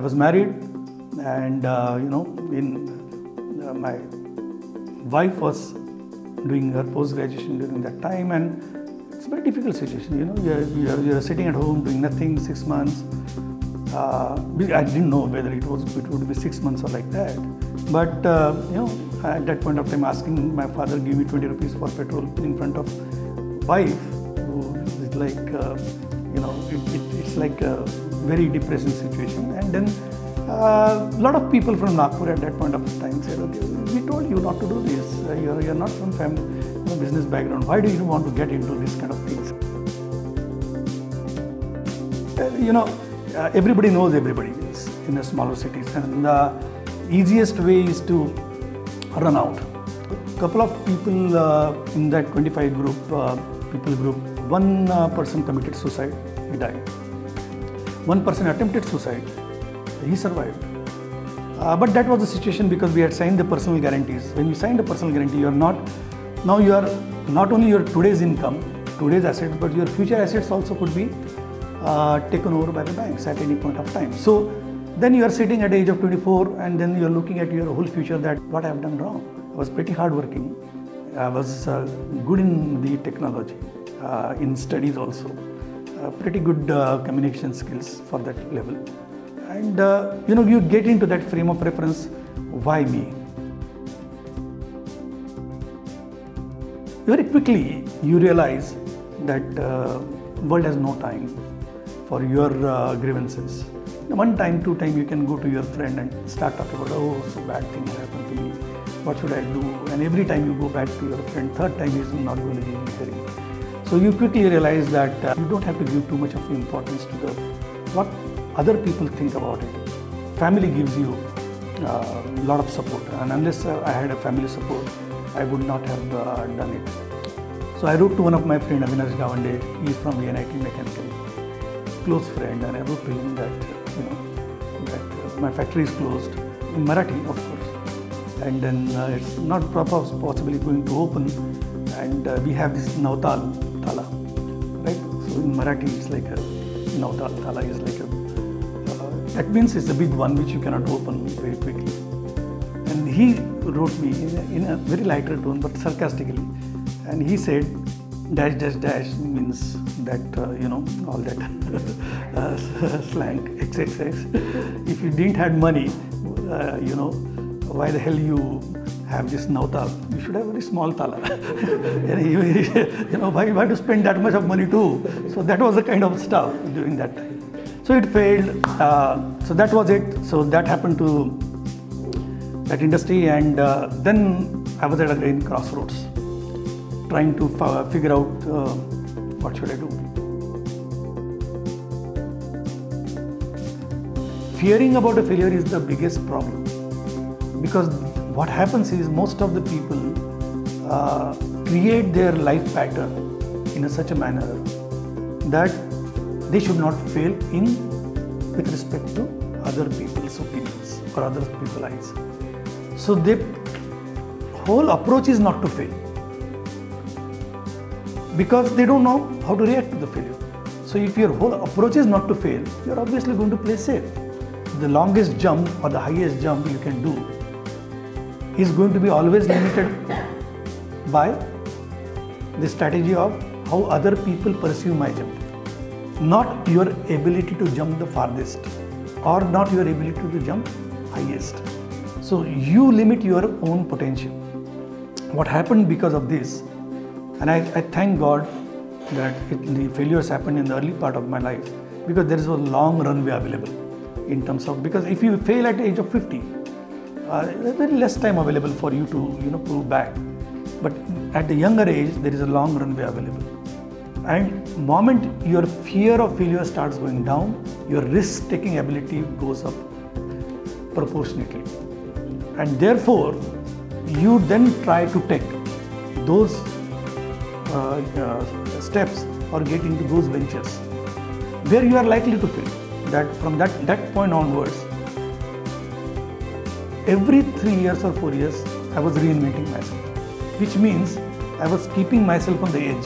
was married, and my wife was doing her post-graduation during that time, and it's a very difficult situation. You're sitting at home doing nothing, 6 months. I didn't know whether it would be 6 months or like that. But at that point of time, asking my father give me 20 rupees for petrol in front of wife, who is like it's like a very depressing situation. And then a lot of people from Nagpur at that point of time said, okay, we told you not to do this. You're not from family business background. Why do you want to get into this kind of things? Everybody knows everybody in the smaller cities, and the easiest way is to run out. A couple of people in that 25 people group, one person committed suicide, he died. One person attempted suicide, he survived. But that was the situation because we had signed the personal guarantees. When you sign the personal guarantee, you are not only your today's income, today's assets, but your future assets also could be taken over by the banks at any point of time. So then you are sitting at the age of 24, and then you are looking at your whole future, that what I have done wrong. I was pretty hardworking. I was good in the technology, in studies also. Pretty good communication skills for that level. And you get into that frame of reference, why me? Very quickly you realize that world has no time for your grievances. One time, two time you can go to your friend and start talking about, oh, so bad thing happened to me, what should I do? And every time you go back to your friend, third time he is not going to give you hearing. So you quickly realize that you don't have to give too much of importance to what other people think about it. Family gives you a lot of support, and unless I had a family support, I would not have done it. So I wrote to one of my friends, Avinash Gawande. He is from the NIT Mechanical, close friend, and I wrote to him that my factory is closed, in Marathi, of course, and then it's not possibly going to open, and we have this Nautal Thala, right? So in Marathi, it's like a Nautal Thala is like a that means it's a big one which you cannot open very quickly. And he wrote me in a very lighter tone, but sarcastically, and he said, dash dash dash means that all that slang XXX. If you didn't have money, why the hell you have this Nautal? You should have a very small thala. Why to spend that much of money too? So that was the kind of stuff during that time. So it failed. So that was it. So that happened to that industry, and then I was at a crossroads, trying to figure out what should I do. Fearing about a failure is the biggest problem, because what happens is most of the people create their life pattern in such a manner that they should not fail with respect to other people's opinions or other people's eyes. So the whole approach is not to fail, because they don't know how to react to the failure. So if your whole approach is not to fail, you're obviously going to play safe. The longest jump or the highest jump you can do is going to be always limited by the strategy of how other people perceive my jump, not your ability to jump the farthest or not your ability to jump highest. So you limit your own potential. What happened because of this, and I thank God that the failures happened in the early part of my life, because there is a long runway available in terms of, because if you fail at the age of 50, there's very less time available for you to prove back. But at the younger age, there is a long runway available. And the moment your fear of failure starts going down, your risk-taking ability goes up proportionately. And therefore, you then try to take those steps or get into those ventures where you are likely to fail. That from that point onwards, every 3 years or 4 years, I was reinventing myself, which means I was keeping myself on the edge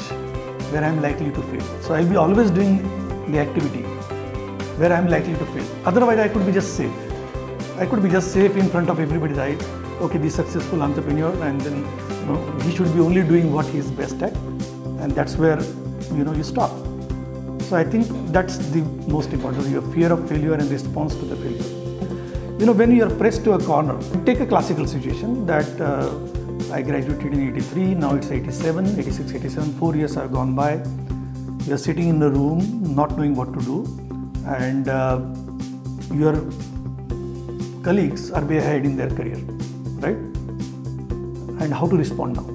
where I am likely to fail. So I will be always doing the activity where I am likely to fail. Otherwise, I could be just safe. I could be just safe in front of everybody's eyes. Okay, the successful entrepreneur, and then he should be only doing what he is best at, and that's where you stop. So I think that's the most important. Your fear of failure and response to the failure. When you are pressed to a corner, take a classical situation that I graduated in 83, now it's 87, 86, 87, 4 years have gone by. You are sitting in a room, not knowing what to do, and your colleagues are way ahead in their career, right? And how to respond now?